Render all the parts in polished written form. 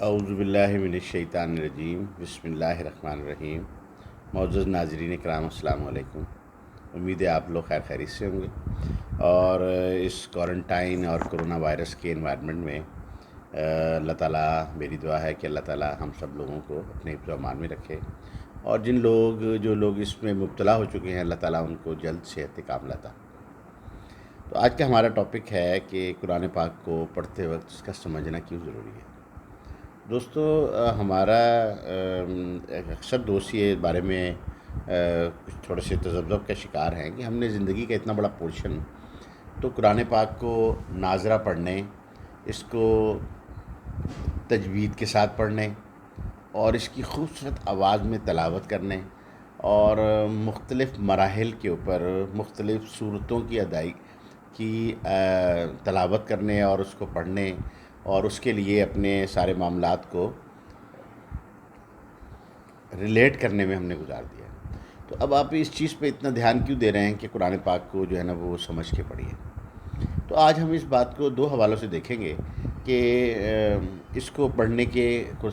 اعوذ باللہ من الشیطان الرجیم، بسم اللہ الرحمن الرحیم۔ معزز ناظرین کرام، السلام علیکم۔ امید ہے آپ لوگ خیر خیریت سے ہوں گے اور اس کوارنٹائن اور کرونا وائرس کے انوائرمنٹ میں اللہ تعالیٰ، میری دعا ہے کہ اللہ تعالیٰ ہم سب لوگوں کو اپنے حفظ و امان میں رکھے، اور جو لوگ اس میں مبتلا ہو چکے ہیں، اللہ تعالیٰ ان کو جلد صحت کاملہ عطا۔ تو آج کا ہمارا ٹاپک ہے کہ قرآن پاک کو پڑھتے وقت اس کا سمجھنا کیوں ضروری ہے۔ دوستو، ہمارا اکثر دوست یہ بارے میں کچھ تھوڑے سے تذبذب کا شکار ہیں کہ ہم نے زندگی کا اتنا بڑا پورشن تو قرآن پاک کو ناظرہ پڑھنے، اس کو تجوید کے ساتھ پڑھنے اور اس کی خوبصورت آواز میں تلاوت کرنے اور مختلف مراحل کے اوپر مختلف صورتوں کی ادائیگی کی تلاوت کرنے اور اس کو پڑھنے اور اس کے لیے اپنے سارے معاملات کو ریلیٹ کرنے میں ہم نے گزار دیا۔ تو اب آپ اس چیز پہ اتنا دھیان کیوں دے رہے ہیں کہ قرآن پاک کو جو ہے نا وہ سمجھ کے پڑھیے؟ تو آج ہم اس بات کو دو حوالوں سے دیکھیں گے کہ اس کو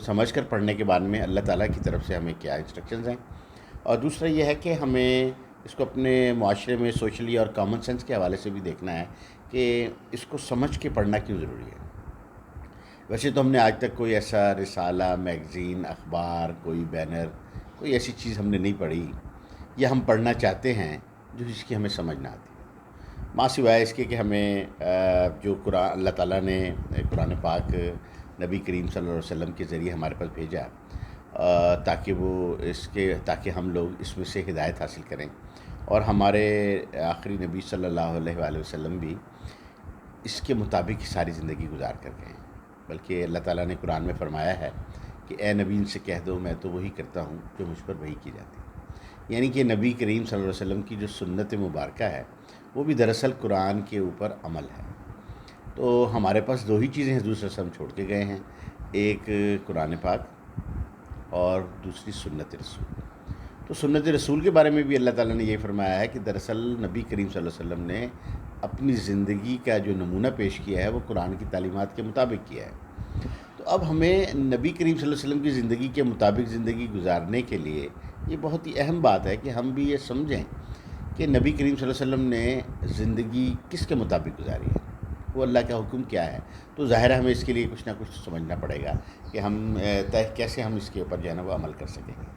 سمجھ کر پڑھنے کے بعد میں اللہ تعالیٰ کی طرف سے ہمیں کیا انسٹرکشنز ہیں، اور دوسرا یہ ہے کہ ہمیں اس کو اپنے معاشرے میں سوشلی اور کامن سینس کے حوالے سے بھی دیکھنا ہے کہ اس کو سمجھ کے پڑھنا کیوں ضروری ہے۔ ویسے تو ہم نے آج تک کوئی ایسا رسالہ، میگزین، اخبار، کوئی بینر، کوئی ایسی چیز ہم نے نہیں پڑھی یا ہم پڑھنا چاہتے ہیں جو اس کی ہمیں سمجھ نہ آتی، ماں سوائے اس کے کہ ہمیں جو اللہ تعالیٰ نے قرآن پاک نبی کریم صلی اللہ علیہ وسلم کے ذریعے ہمارے پاس بھیجا تاکہ ہم لوگ اس میں سے ہدایت حاصل کریں، اور ہمارے آخری نبی صلی اللہ علیہ وآلہ وسلم بھی اس کے مطابق ساری زندگی گزار کر گئے ہیں۔ بلکہ اللہ تعالیٰ نے قرآن میں فرمایا ہے کہ اے نبی، ان سے کہہ دو میں تو وہی کرتا ہوں جو مجھ پر وحی کی جاتی ہے۔ یعنی کہ نبی کریم صلی اللہ علیہ وسلم کی جو سنت مبارکہ ہے وہ بھی دراصل قرآن کے اوپر عمل ہے۔ تو ہمارے پاس دو ہی چیزیں حضور صلی اللہ علیہ وسلم چھوڑ کے گئے ہیں، ایک قرآن پاک اور دوسری سنت رسول۔ تو سنت رسول کے بارے میں بھی اللہ تعالیٰ نے یہ فرمایا ہے کہ دراصل نبی کریم صلی اللہ علیہ وسلم نے اپنی زندگی کا جو نمونہ پیش کیا ہے وہ قرآن کی تعلیمات کے مطابق کیا ہے۔ تو اب ہمیں نبی کریم صلی اللہ علیہ وسلم کی زندگی کے مطابق زندگی گزارنے کے لیے یہ بہت ہی اہم بات ہے کہ ہم بھی یہ سمجھیں کہ نبی کریم صلی اللہ علیہ وسلم نے زندگی کس کے مطابق گزاری ہے، وہ اللہ کا حکم کیا ہے۔ تو ظاہر ہے ہمیں اس کے لیے کچھ نہ کچھ سمجھنا پڑے گا کہ ہم کیسے ہم اس کے اوپر جو ہے نا وہ عمل کر سکیں گے۔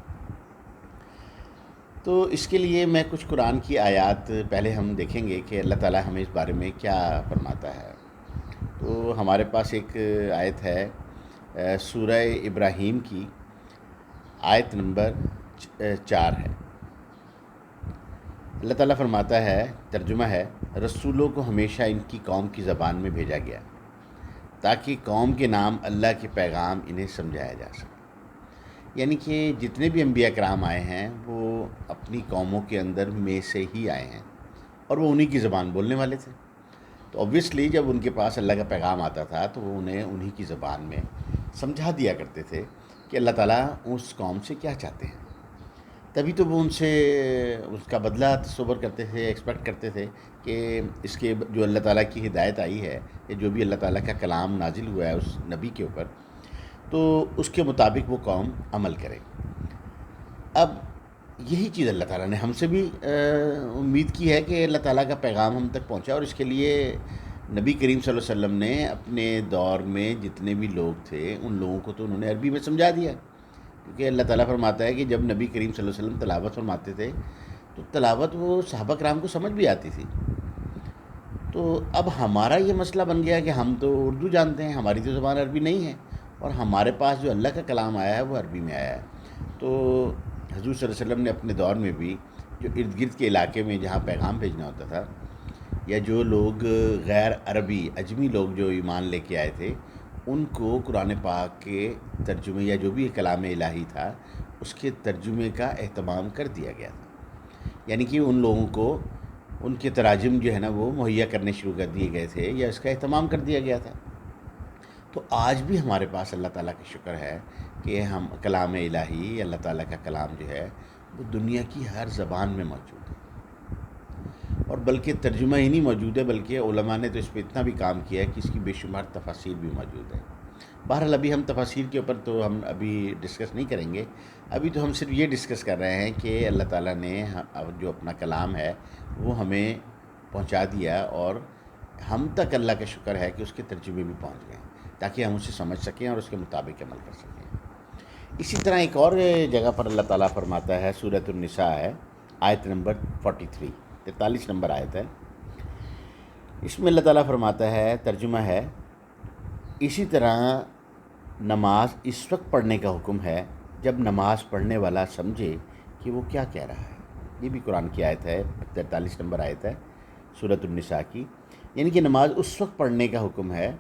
تو اس کے لیے میں کچھ قرآن کی آیات پہلے ہم دیکھیں گے کہ اللہ تعالیٰ ہمیں اس بارے میں کیا فرماتا ہے۔ تو ہمارے پاس ایک آیت ہے سورہ ابراہیم کی، آیت نمبر 4 ہے۔ اللہ تعالیٰ فرماتا ہے، ترجمہ ہے، رسولوں کو ہمیشہ ان کی قوم کی زبان میں بھیجا گیا تاکہ قوم کے نام اللہ کے پیغام انہیں سمجھایا جا سکے۔ یعنی کہ جتنے بھی انبیاء کرام آئے ہیں وہ اپنی قوموں کے اندر میں سے ہی آئے ہیں اور وہ انہی کی زبان بولنے والے تھے۔ تو اوبویسلی جب ان کے پاس اللہ کا پیغام آتا تھا تو وہ انہیں انہی کی زبان میں سمجھا دیا کرتے تھے کہ اللہ تعالیٰ اس قوم سے کیا چاہتے ہیں۔ تبھی تو وہ ان سے اس کا بدلہ تصور کرتے تھے، ایکسپیکٹ کرتے تھے کہ اس کے جو اللہ تعالیٰ کی ہدایت آئی ہے یا جو بھی اللہ تعالیٰ کا کلام نازل ہوا ہے اس نبی کے اوپر، تو اس کے مطابق وہ قوم عمل کرے۔ اب یہی چیز اللہ تعالیٰ نے ہم سے بھی امید کی ہے کہ اللہ تعالیٰ کا پیغام ہم تک پہنچا، اور اس کے لیے نبی کریم صلی اللہ علیہ وسلم نے اپنے دور میں جتنے بھی لوگ تھے ان لوگوں کو تو انہوں نے عربی میں سمجھا دیا، کیونکہ اللہ تعالیٰ فرماتا ہے کہ جب نبی کریم صلی اللہ علیہ وسلم تلاوت فرماتے تھے تو تلاوت وہ صحابہ کرام کو سمجھ بھی آتی تھی۔ تو اب ہمارا یہ مسئلہ بن گیا کہ ہم تو اردو جانتے ہیں، ہماری تو زبان عربی نہیں ہے، اور ہمارے پاس جو اللہ کا کلام آیا ہے وہ عربی میں آیا ہے۔ تو حضور صلی اللہ علیہ وسلم نے اپنے دور میں بھی جو ارد گرد کے علاقے میں جہاں پیغام بھیجنا ہوتا تھا، یا جو لوگ غیر عربی اجمی لوگ جو ایمان لے کے آئے تھے، ان کو قرآن پاک کے ترجمے یا جو بھی کلام الہی تھا اس کے ترجمے کا اہتمام کر دیا گیا تھا۔ یعنی کہ ان لوگوں کو ان کے تراجم جو ہے نا وہ مہیا کرنے شروع کر دیے گئے تھے یا اس کا اہتمام کر دیا گیا تھا۔ تو آج بھی ہمارے پاس اللہ تعالیٰ کا شکر ہے کہ ہم کلام الہی، اللہ تعالیٰ کا کلام جو ہے وہ دنیا کی ہر زبان میں موجود ہے، اور بلکہ ترجمہ ہی نہیں موجود ہے بلکہ علماء نے تو اس پہ اتنا بھی کام کیا ہے کہ اس کی بے شمار تفاسیر بھی موجود ہے۔ بہرحال ابھی ہم تفاسیر کے اوپر تو ہم ابھی ڈسکس نہیں کریں گے. ابھی تو ہم صرف یہ ڈسکس کر رہے ہیں کہ اللہ تعالیٰ نے جو اپنا کلام ہے وہ ہمیں پہنچا دیا، اور ہم تک اللہ کا شکر ہے کہ اس کے ترجمے بھی پہنچ گئے تاکہ ہم اسے سمجھ سکیں اور اس کے مطابق عمل کر سکیں. اسی طرح ایک اور جگہ پر اللہ تعالیٰ فرماتا ہے، سورۃ النساء ہے، آیت نمبر 43، 43 نمبر آیت ہے. اس میں اللہ تعالیٰ فرماتا ہے، ترجمہ ہے، اسی طرح نماز اس وقت پڑھنے کا حکم ہے جب نماز پڑھنے والا سمجھے کہ وہ کیا کہہ رہا ہے. یہ بھی قرآن کی آیت ہے، 43 نمبر آیت ہے سورۃ النساء کی. یعنی کہ نماز اس وقت پڑھنے کا حکم ہے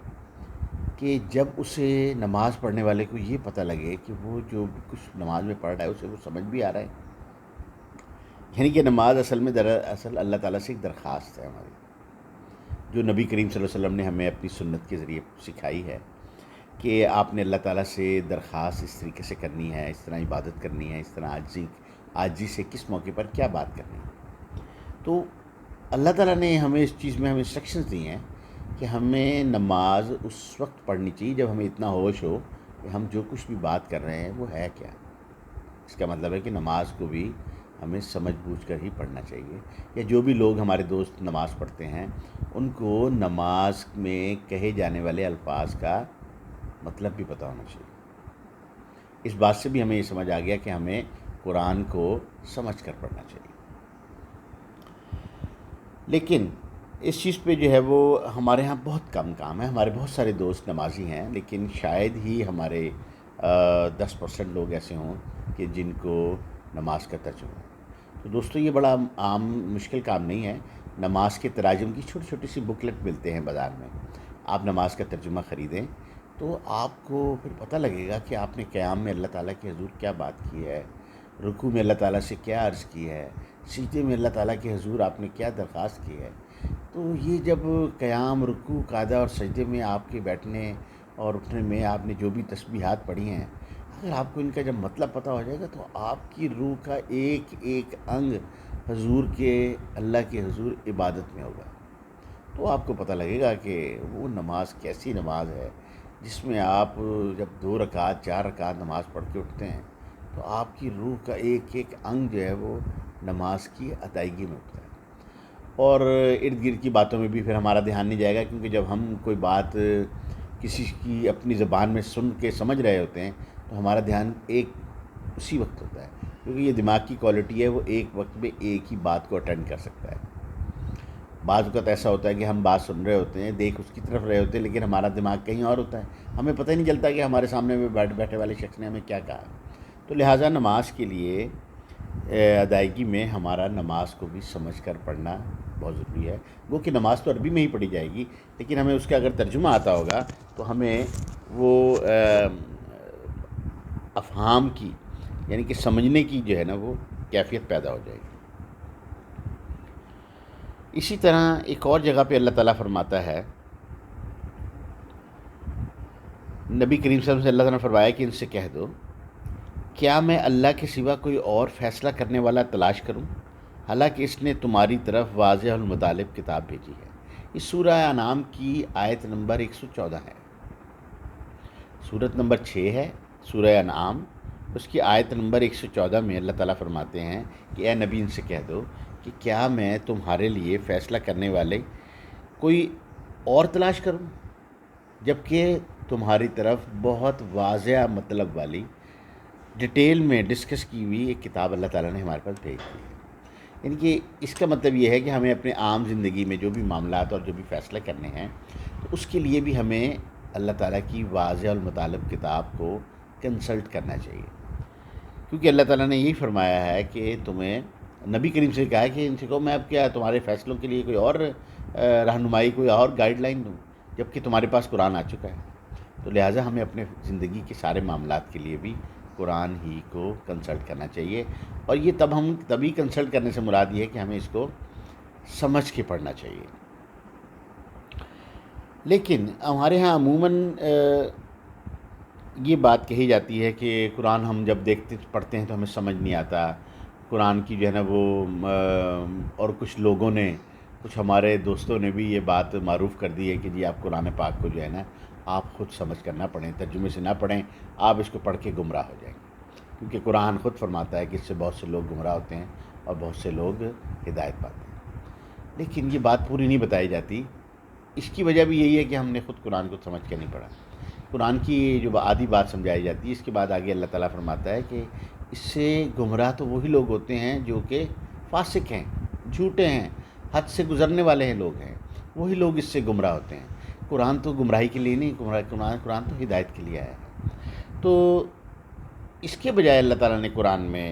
کہ جب اسے نماز پڑھنے والے کو یہ پتہ لگے کہ وہ جو کچھ نماز میں پڑھ رہا ہے اسے وہ سمجھ بھی آ رہا ہے. یعنی کہ نماز اصل میں دراصل اللہ تعالیٰ سے ایک درخواست ہے ہماری، جو نبی کریم صلی اللہ علیہ وسلم نے ہمیں اپنی سنت کے ذریعے سکھائی ہے کہ آپ نے اللہ تعالیٰ سے درخواست اس طریقے سے کرنی ہے، اس طرح عبادت کرنی ہے، اس طرح عاجزی سے کس موقع پر کیا بات کرنی ہے. تو اللہ تعالیٰ نے ہمیں اس چیز میں ہمیں انسٹرکشنز دی ہیں کہ ہمیں نماز اس وقت پڑھنی چاہیے جب ہمیں اتنا ہوش ہو کہ ہم جو کچھ بھی بات کر رہے ہیں وہ ہے کیا. اس کا مطلب ہے کہ نماز کو بھی ہمیں سمجھ بوجھ کر ہی پڑھنا چاہیے. یا جو بھی لوگ ہمارے دوست نماز پڑھتے ہیں ان کو نماز میں کہے جانے والے الفاظ کا مطلب بھی پتہ ہونا چاہیے. اس بات سے بھی ہمیں یہ سمجھ آ گیا کہ ہمیں قرآن کو سمجھ کر پڑھنا چاہیے. لیکن اس چیز پہ جو ہے وہ ہمارے ہاں بہت کم کام ہے. ہمارے بہت سارے دوست نمازی ہیں، لیکن شاید ہی ہمارے 10% لوگ ایسے ہوں کہ جن کو نماز کا ترجمہ ہے. تو دوستو یہ بڑا عام مشکل کام نہیں ہے. نماز کے تراجم کی چھوٹی چھوٹی سی بکلٹ ملتے ہیں بازار میں، آپ نماز کا ترجمہ خریدیں تو آپ کو پھر پتہ لگے گا کہ آپ نے قیام میں اللہ تعالیٰ کے حضور کیا بات کی ہے، رکوع میں اللہ تعالیٰ سے کیا عرض کی ہے، سجدے میں اللہ تعالیٰ کے حضور آپ نے کیا درخواست کی ہے. تو یہ جب قیام، رکوع، قعدہ اور سجدے میں آپ کے بیٹھنے اور اٹھنے میں آپ نے جو بھی تسبیحات پڑھی ہیں، اگر آپ کو ان کا جب مطلب پتہ ہو جائے گا تو آپ کی روح کا ایک ایک انگ حضور کے، اللہ کے حضور عبادت میں ہوگا. تو آپ کو پتہ لگے گا کہ وہ نماز کیسی نماز ہے جس میں آپ جب 2 رکعت 4 رکعت نماز پڑھ کے اٹھتے ہیں تو آپ کی روح کا ایک ایک انگ جو ہے وہ نماز کی ادائیگی میں اٹھتا ہے. اور ارد گرد کی باتوں میں بھی پھر ہمارا دھیان نہیں جائے گا، کیونکہ جب ہم کوئی بات کسی کی اپنی زبان میں سن کے سمجھ رہے ہوتے ہیں تو ہمارا دھیان ایک اسی وقت ہوتا ہے، کیونکہ یہ دماغ کی کوالٹی ہے، وہ ایک وقت میں ایک ہی بات کو اٹینڈ کر سکتا ہے. بعض اوقات ایسا ہوتا ہے کہ ہم بات سن رہے ہوتے ہیں، دیکھ اس کی طرف رہے ہوتے ہیں، لیکن ہمارا دماغ کہیں اور ہوتا ہے، ہمیں پتہ ہی نہیں چلتا کہ ہمارے سامنے میں بیٹھے والے شخص نے ہمیں کیا کہا. تو لہٰذا نماز کے لیے ادائیگی میں ہمارا نماز کو بھی سمجھ کر پڑھنا بہت ضروری ہے. وہ کہ نماز تو عربی میں ہی پڑھی جائے گی، لیکن ہمیں اس کا اگر ترجمہ آتا ہوگا تو ہمیں وہ افہام کی، یعنی کہ سمجھنے کی جو ہے نا وہ کیفیت پیدا ہو جائے گی. اسی طرح ایک اور جگہ پہ اللہ تعالیٰ فرماتا ہے، نبی کریم صلی اللہ علیہ وسلم سے اللہ تعالیٰ نے فرمایا کہ ان سے کہہ دو، کیا میں اللہ کے سوا کوئی اور فیصلہ کرنے والا تلاش کروں، حالانکہ اس نے تمہاری طرف واضح المطالب کتاب بھیجی ہے. اس سورہ انعام کی آیت نمبر 114 ہے. سورت نمبر 6 ہے سورہ انعام، اس کی آیت نمبر 114 میں اللہ تعالیٰ فرماتے ہیں کہ اے نبی ان سے کہہ دو کہ کیا میں تمہارے لیے فیصلہ کرنے والے کوئی اور تلاش کروں، جبکہ تمہاری طرف بہت واضح مطلب والی ڈیٹیل میں ڈسکس کی ہوئی ایک کتاب اللہ تعالیٰ نے ہمارے پاس بھیج دی ہے. یعنی کہ اس کا مطلب یہ ہے کہ ہمیں اپنے عام زندگی میں جو بھی معاملات اور جو بھی فیصلے کرنے ہیں تو اس کے لیے بھی ہمیں اللہ تعالیٰ کی واضح المطالب کتاب کو کنسلٹ کرنا چاہیے. کیونکہ اللہ تعالیٰ نے یہی فرمایا ہے کہ تمہیں، نبی کریم سے کہا ہے کہ ان سے کہو میں اب کیا تمہارے فیصلوں کے لیے کوئی اور رہنمائی، کوئی اور گائیڈ لائن دوں، جبکہ تمہارے پاس قرآن آ چکا ہے. تو لہٰذا ہمیں اپنے زندگی کے سارے معاملات کے لیے بھی قرآن ہی کو کنسلٹ کرنا چاہیے. اور یہ تبھی کنسلٹ کرنے سے مراد یہ ہے کہ ہمیں اس کو سمجھ کے پڑھنا چاہیے. لیکن ہمارے ہاں عموماً یہ بات کہی جاتی ہے کہ قرآن ہم جب پڑھتے ہیں تو ہمیں سمجھ نہیں آتا. قرآن کی جو ہے نا وہ اور کچھ لوگوں نے کچھ ہمارے دوستوں نے بھی یہ بات معروف کر دی ہے کہ جی آپ قرآن پاک کو جو ہے نا آپ خود سمجھ کر نہ پڑھیں، ترجمے سے نہ پڑھیں، آپ اس کو پڑھ کے گمراہ ہو جائیں گے، کیونکہ قرآن خود فرماتا ہے کہ اس سے بہت سے لوگ گمراہ ہوتے ہیں اور بہت سے لوگ ہدایت پاتے ہیں۔ لیکن یہ بات پوری نہیں بتائی جاتی، اس کی وجہ بھی یہی ہے کہ ہم نے خود قرآن کو سمجھ کے نہیں پڑھا۔ قرآن کی جو آدھی بات سمجھائی جاتی ہے، اس کے بعد آگے اللہ تعالیٰ فرماتا ہے کہ اس سے گمراہ تو وہی لوگ ہوتے ہیں جو کہ فاسق ہیں، جھوٹے ہیں، حد سے گزرنے والے ہیں لوگ ہیں، وہی لوگ اس سے گمراہ ہوتے ہیں۔ قرآن تو گمراہی کے لیے نہیں، قرآن تو ہدایت کے لیے آیا ہے۔ تو اس کے بجائے اللہ تعالیٰ نے قرآن میں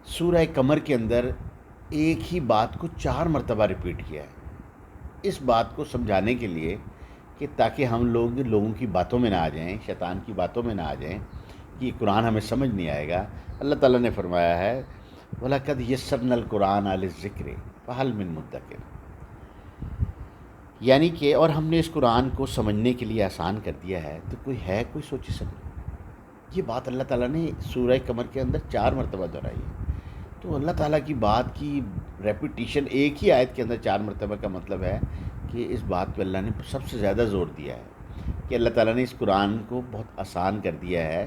سورہ قمر کے اندر ایک ہی بات کو 4 مرتبہ ریپیٹ کیا ہے، اس بات کو سمجھانے کے لیے کہ تاکہ ہم لوگوں کی باتوں میں نہ آ جائیں، شیطان کی باتوں میں نہ آ جائیں کہ قرآن ہمیں سمجھ نہیں آئے گا۔ اللہ تعالیٰ نے فرمایا ہے وَلَقَدْ يَسَّرْنَا الْقُرْآنَ لِلذِّكْرِ فَهَلْ مِن مُدَّكِرٍ، یعنی کہ اور ہم نے اس قرآن کو سمجھنے کے لیے آسان کر دیا ہے، تو کوئی سوچ سکے۔ یہ بات اللہ تعالیٰ نے سورہ قمر کے اندر 4 مرتبہ دہرائی ہے۔ تو اللہ تعالیٰ کی بات کی ریپیٹیشن ایک ہی آیت کے اندر 4 مرتبہ کا مطلب ہے کہ اس بات پہ اللہ نے سب سے زیادہ زور دیا ہے کہ اللہ تعالیٰ نے اس قرآن کو بہت آسان کر دیا ہے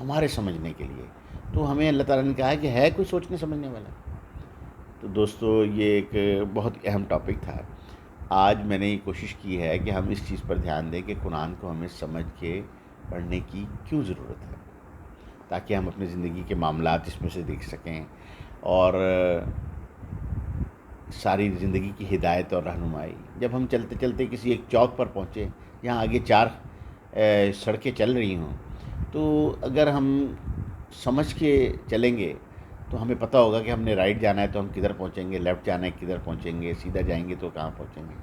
ہمارے سمجھنے کے لیے۔ تو ہمیں اللہ تعالیٰ نے کہا ہے کہ ہے کوئی سوچنے سمجھنے والا۔ تو دوستو، یہ ایک بہت اہم ٹاپک تھا۔ آج میں نے یہ کوشش کی ہے کہ ہم اس چیز پر دھیان دیں کہ قرآن کو ہمیں سمجھ کے پڑھنے کی کیوں ضرورت ہے، تاکہ ہم اپنی زندگی کے معاملات اس میں سے دیکھ سکیں اور ساری زندگی کی ہدایت اور رہنمائی۔ جب ہم چلتے چلتے کسی ایک چوک پر پہنچے جہاں آگے 4 سڑکیں چل رہی ہوں، تو اگر ہم سمجھ کے چلیں گے تو ہمیں پتہ ہوگا کہ ہم نے رائٹ جانا ہے تو ہم کدھر پہنچیں گے، لیفٹ جانا ہے کدھر پہنچیں گے، سیدھا جائیں گے تو کہاں پہنچیں گے۔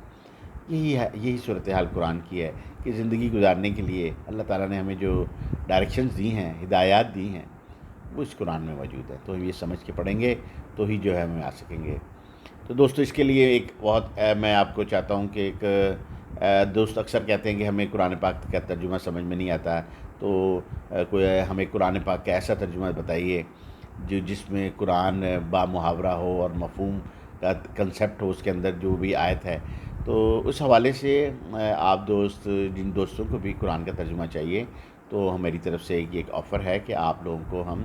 یہی صورتحال قرآن کی ہے کہ زندگی گزارنے کے لیے اللہ تعالیٰ نے ہمیں جو ڈائریکشنز دی ہیں، ہدایات دی ہیں، وہ اس قرآن میں موجود ہے۔ تو ہم یہ سمجھ کے پڑھیں گے تو ہی جو ہے ہمیں آ سکیں گے۔ تو دوستو، اس کے لیے ایک بہت میں آپ کو چاہتا ہوں کہ ایک دوست اکثر کہتے ہیں کہ ہمیں قرآن پاک کا ترجمہ سمجھ میں نہیں آتا، تو کوئی ہمیں قرآن پاک کا ایسا ترجمہ بتائیے جس میں قرآن با محاورہ ہو اور مفہوم کا کنسیپٹ ہو اس کے اندر جو بھی آیت ہے۔ تو اس حوالے سے آپ جن دوستوں کو بھی قرآن کا ترجمہ چاہیے، تو میری طرف سے ایک آفر ہے کہ آپ لوگوں کو ہم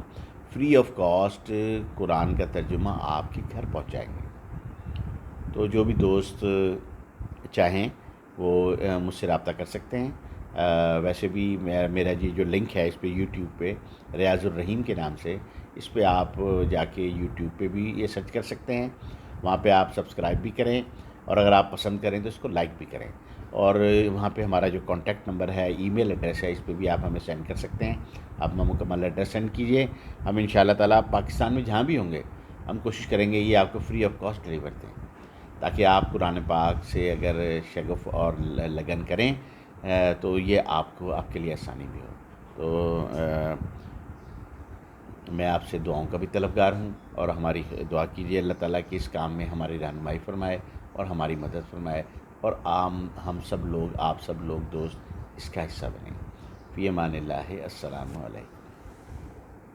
فری آف کاسٹ قرآن کا ترجمہ آپ کے گھر پہنچائیں گے۔ تو جو بھی دوست چاہیں وہ مجھ سے رابطہ کر سکتے ہیں۔ ویسے بھی میرا جو لنک ہے اس پہ یوٹیوب پہ ریاض الرحیم کے نام سے، اس پہ آپ جا کے یوٹیوب پہ بھی یہ سرچ کر سکتے ہیں، وہاں پہ آپ سبسکرائب بھی کریں، اور اگر آپ پسند کریں تو اس کو لائک بھی کریں، اور وہاں پہ ہمارا جو کانٹیکٹ نمبر ہے، ای میل ایڈریس ہے، اس پہ بھی آپ ہمیں سینڈ کر سکتے ہیں۔ آپ اپنا مکمل ایڈریس سینڈ کیجئے، ہم انشاءاللہ تعالیٰ پاکستان میں جہاں بھی ہوں گے ہم کوشش کریں گے یہ آپ کو فری آف کاسٹ ڈلیور دیں، تاکہ آپ قرآن پاک سے اگر شغف اور لگن کریں تو یہ آپ کے لیے آسانی بھی ہو۔ تو میں آپ سے دعاؤں کا بھی طلبگار ہوں، اور ہماری دعا کیجیے اللہ تعالیٰ کہ اس کام میں ہماری رہنمائی فرمائے اور ہماری مدد فرمائے، اور ہم سب لوگ، آپ سب لوگ دوست اس کا حصہ بنیں۔ فی امان اللہ، السلام علیکم۔